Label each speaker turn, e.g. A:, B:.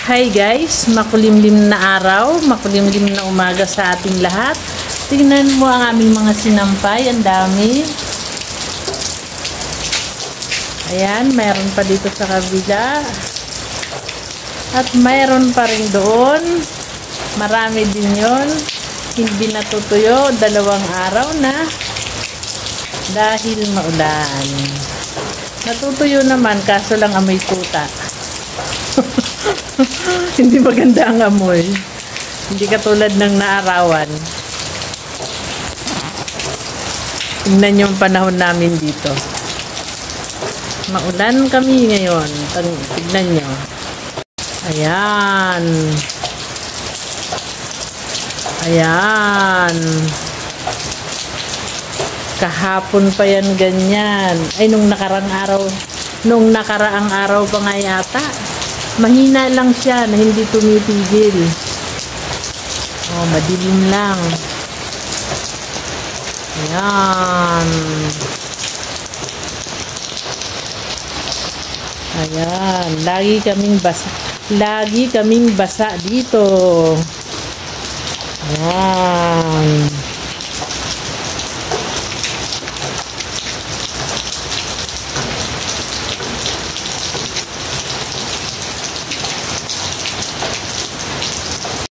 A: Hi guys, makulimlim na araw, makulimlim na umaga sa ating lahat. Tingnan mo ang aming mga sinampay, ang dami. Ayan, mayroon pa dito sa kabila. At mayroon pa rin doon. Marami din yon. Hindi natutuyo, 2 araw na. Dahil maulan. Natutuyo naman, kaso lang amoy puta. Hindi maganda ang amoy. Hindi katulad ng naarawan. Tingnan yung panahon namin dito. Maulan kami ngayon. Tignan nyo. Ayan. Ayan. Kahapon pa yan ganyan. Ay, nung nakaraang araw pa nga yata. Mahina lang siya na hindi tumitigil. Oh, madilim lang. Ayan. Ayan. Lagi kaming basa dito. Ayan.